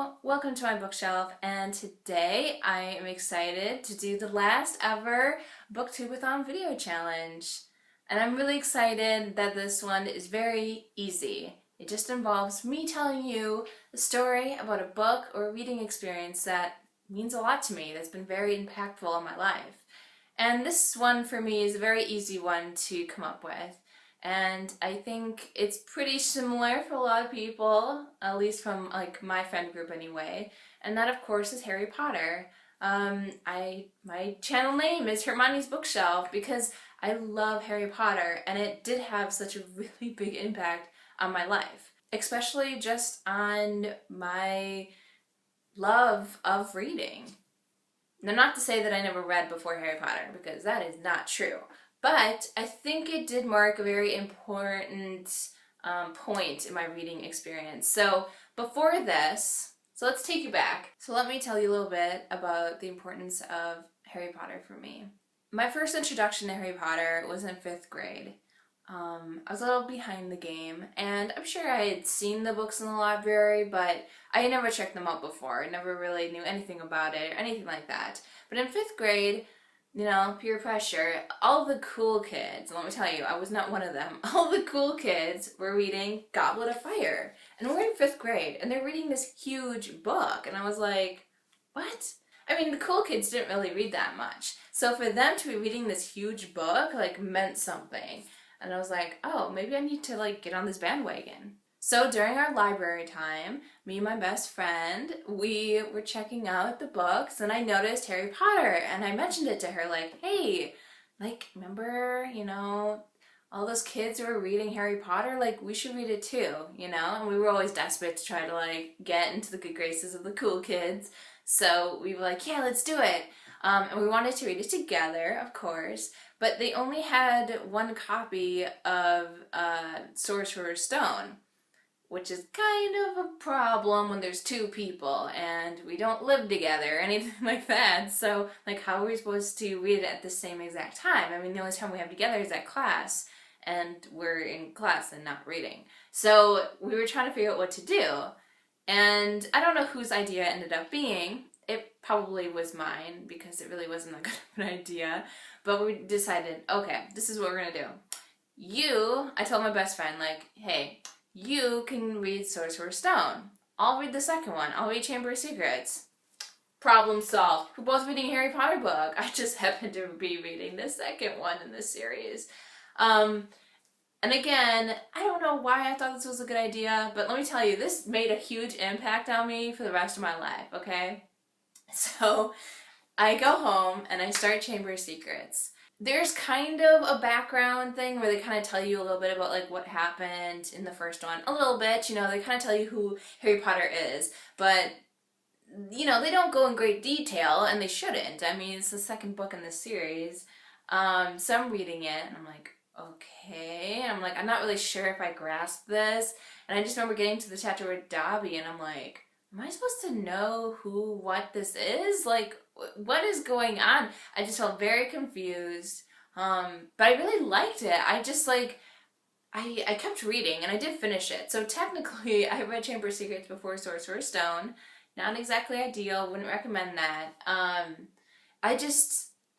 Hello, welcome to my bookshelf, and today I am excited to do the last ever Booktubeathon video challenge. And I'm really excited that this one is very easy. It just involves me telling you a story about a book or a reading experience that means a lot to me, that's been very impactful in my life. And this one for me is a very easy one to come up with. And I think it's pretty similar for a lot of people, at least from like my friend group anyway. And that of course is Harry Potter. My channel name is Hermione's Bookshelf because I love Harry Potter and it did have such a really big impact on my life, especially just on my love of reading. Now, not to say that I never read before Harry Potter, because that is not true. But I think it did mark a very important point in my reading experience. So before this, so let's take you back. So let me tell you a little bit about the importance of Harry Potter for me. My first introduction to Harry Potter was in 5th grade. I was a little behind the game, and I'm sure I had seen the books in the library, but I had never checked them out before. I never really knew anything about it or anything like that. But in 5th grade, you know, peer pressure, all the cool kids, let me tell you, I was not one of them, all the cool kids were reading Goblet of Fire. And we're in 5th grade, and they're reading this huge book, and I was like, what? I mean, the cool kids didn't really read that much. So for them to be reading this huge book, like, meant something. And I was like, oh, maybe I need to, like, get on this bandwagon. So during our library time, me and my best friend, we were checking out the books and I noticed Harry Potter and I mentioned it to her like, hey, like, remember, you know, all those kids who were reading Harry Potter? Like, we should read it too, you know? And we were always desperate to try to, like, get into the good graces of the cool kids. So we were like, yeah, let's do it. And we wanted to read it together, of course, but they only had one copy of Sorcerer's Stone, which is kind of a problem when there's 2 people and we don't live together or anything like that. So, like, how are we supposed to read it at the same exact time? I mean, the only time we have together is at class, and we're in class and not reading. So we were trying to figure out what to do, and I don't know whose idea it ended up being. It probably was mine because it really wasn't that good of an idea, but we decided, okay, this is what we're gonna do. I told my best friend, like, hey, you can read Sorcerer's Stone. I'll read the second one. I'll read Chamber of Secrets. Problem solved. We're both reading a Harry Potter book. I just happen to be reading the second one in this series. And again, I don't know why I thought this was a good idea, but let me tell you, this made a huge impact on me for the rest of my life, okay? So I go home and I start Chamber of Secrets. There's kind of a background thing where they kind of tell you a little bit about like what happened in the first one. A little bit, you know, they kind of tell you who Harry Potter is, but you know, they don't go in great detail and they shouldn't. I mean, it's the second book in this series. So I'm reading it and I'm like, okay. And I'm like, I'm not really sure if I grasp this. And I just remember getting to the chapter with Dobby and I'm like, am I supposed to know what this is? Like, what is going on? I just felt very confused, but I really liked it. I just like, I kept reading and I did finish it. So technically I read Chamber of Secrets before Sorcerer's Stone. Not exactly ideal, wouldn't recommend that. I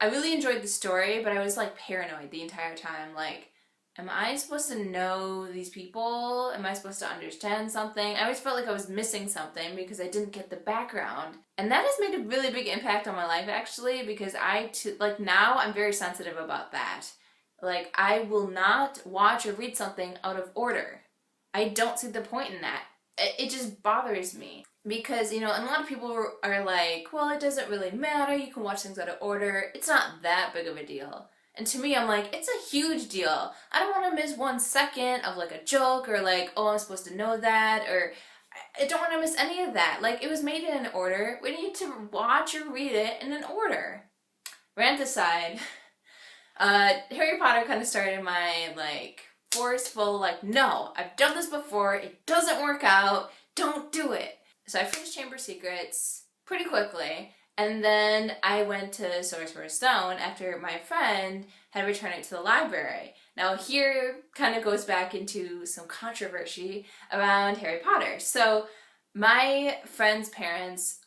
really enjoyed the story, but I was like paranoid the entire time. Like, am I supposed to know these people? Am I supposed to understand something? I always felt like I was missing something because I didn't get the background. And that has made a really big impact on my life actually, because like now I'm very sensitive about that. Like, I will not watch or read something out of order. I don't see the point in that. It just bothers me. Because, you know, and a lot of people are like, well, it doesn't really matter, you can watch things out of order. It's not that big of a deal. And to me, I'm like, it's a huge deal. I don't want to miss 1 second of like a joke or like, oh, I'm supposed to know that, or I don't want to miss any of that. Like, it was made in an order. We need to watch or read it in an order. Rant aside, Harry Potter kind of started my like forceful, like, no, I've done this before, it doesn't work out, don't do it. So I finished Chamber of Secrets pretty quickly. And then I went to Sorcerer's Stone after my friend had returned it to the library. Now here kind of goes back into some controversy around Harry Potter. So My friend's parents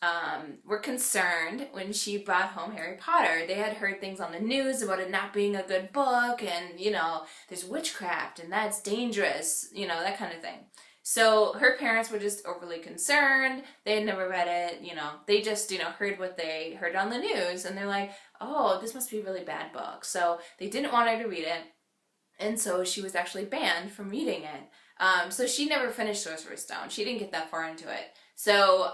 were concerned when she brought home Harry Potter. They had heard things on the news about it not being a good book, and, you know, there's witchcraft and that's dangerous, you know, that kind of thing. So her parents were just overly concerned. They had never read it, you know, they just, you know, heard what they heard on the news, and they're like, oh, this must be a really bad book. So they didn't want her to read it, and so she was actually banned from reading it. So she never finished Sorcerer's Stone. She didn't get that far into it. So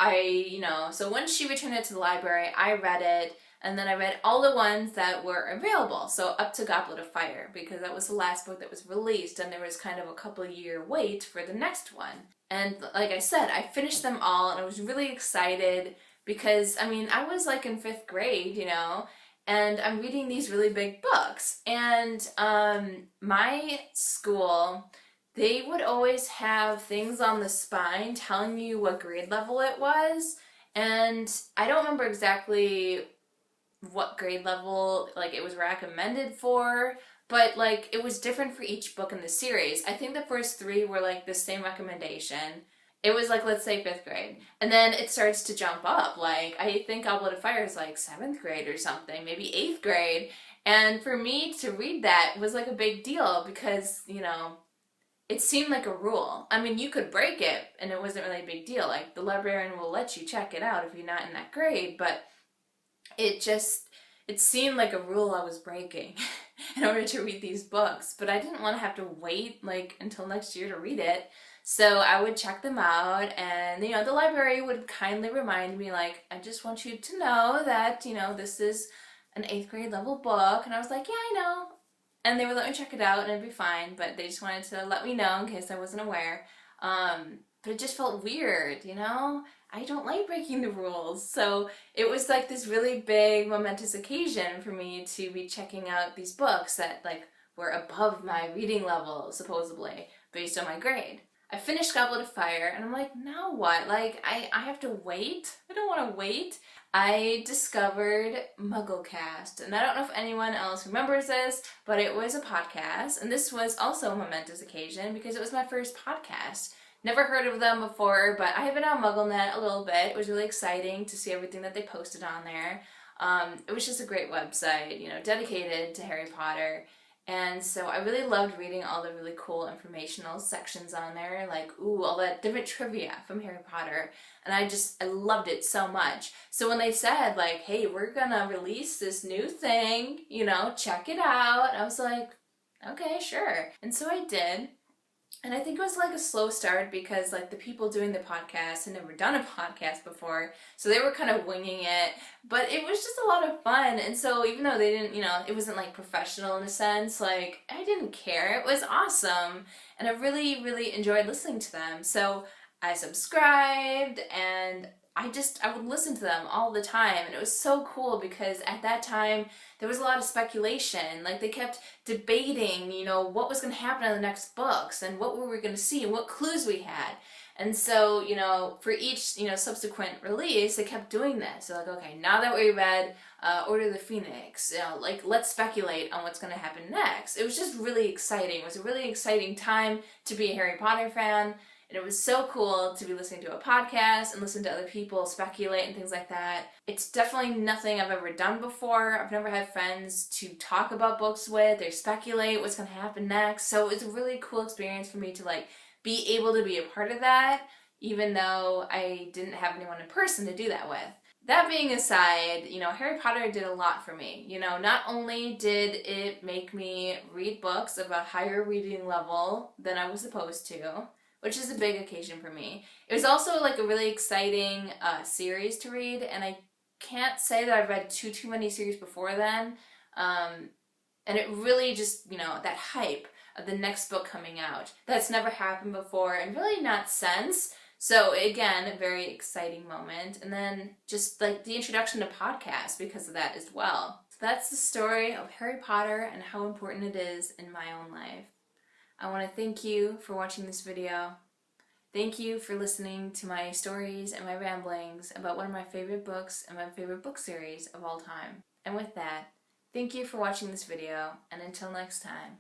so when she returned it to the library, I read it, and then I read all the ones that were available. So up to Goblet of Fire, because that was the last book that was released, and there was kind of a couple-year wait for the next one. And like I said, I finished them all, and I was really excited because, I mean, I was like in 5th grade, you know, and I'm reading these really big books. And my school, they would always have things on the spine telling you what grade level it was. And I don't remember exactly what grade level like it was recommended for, but like it was different for each book in the series. I think the first 3 were like the same recommendation. It was like, let's say 5th grade. And then it starts to jump up. Like, I think Goblet of Fire is like 7th grade or something, maybe 8th grade. And for me to read that was like a big deal because, you know, it seemed like a rule. I mean, you could break it and it wasn't really a big deal. Like, the librarian will let you check it out if you're not in that grade, but it seemed like a rule I was breaking in order to read these books. But I didn't want to have to wait like until next year to read it. So I would check them out, and, you know, the library would kindly remind me, like, I just want you to know that, you know, this is an 8th grade level book. And I was like, yeah, I know. And they would let me check it out and it'd be fine, but they just wanted to let me know in case I wasn't aware. But it just felt weird, you know? I don't like breaking the rules. So it was like this really big momentous occasion for me to be checking out these books that like were above my reading level, supposedly, based on my grade. I finished Goblet of Fire, and I'm like, now what? Like, I have to wait? I don't want to wait. I discovered MuggleCast, and I don't know if anyone else remembers this, but it was a podcast, and this was also a momentous occasion because it was my first podcast. Never heard of them before, but I had been on MuggleNet a little bit. It was really exciting to see everything that they posted on there. It was just a great website, you know, dedicated to Harry Potter. And so I really loved reading all the really cool informational sections on there, like, ooh, all that different trivia from Harry Potter. And I loved it so much. So when they said, like, hey, we're gonna release this new thing, you know, check it out, I was like, okay, sure. And so I did. And I think it was like a slow start because like the people doing the podcast had never done a podcast before, so they were kind of winging it, but it was just a lot of fun. And so even though they didn't, you know, it wasn't like professional in a sense, like I didn't care. It was awesome, and I really, really enjoyed listening to them. So I subscribed, and I would listen to them all the time, and it was so cool because at that time there was a lot of speculation. Like they kept debating, you know, what was going to happen in the next books and what were we going to see and what clues we had. And so, you know, for each, you know, subsequent release, they kept doing this. So like, okay, now that we read Order of the Phoenix, you know, like let's speculate on what's going to happen next. It was just really exciting. It was a really exciting time to be a Harry Potter fan. And it was so cool to be listening to a podcast and listen to other people speculate and things like that. It's definitely nothing I've ever done before. I've never had friends to talk about books with or speculate what's going to happen next. So it's a really cool experience for me to like be able to be a part of that, even though I didn't have anyone in person to do that with. That being aside, you know, Harry Potter did a lot for me. You know, not only did it make me read books of a higher reading level than I was supposed to, which is a big occasion for me. It was also like a really exciting series to read, and I can't say that I've read too many series before then. And it really just, you know, that hype of the next book coming out. That's never happened before, and really not since. So again, a very exciting moment. And then just like the introduction to podcasts because of that as well. So that's the story of Harry Potter and how important it is in my own life. I want to thank you for watching this video. Thank you for listening to my stories and my ramblings about one of my favorite books and my favorite book series of all time. And with that, thank you for watching this video, and until next time.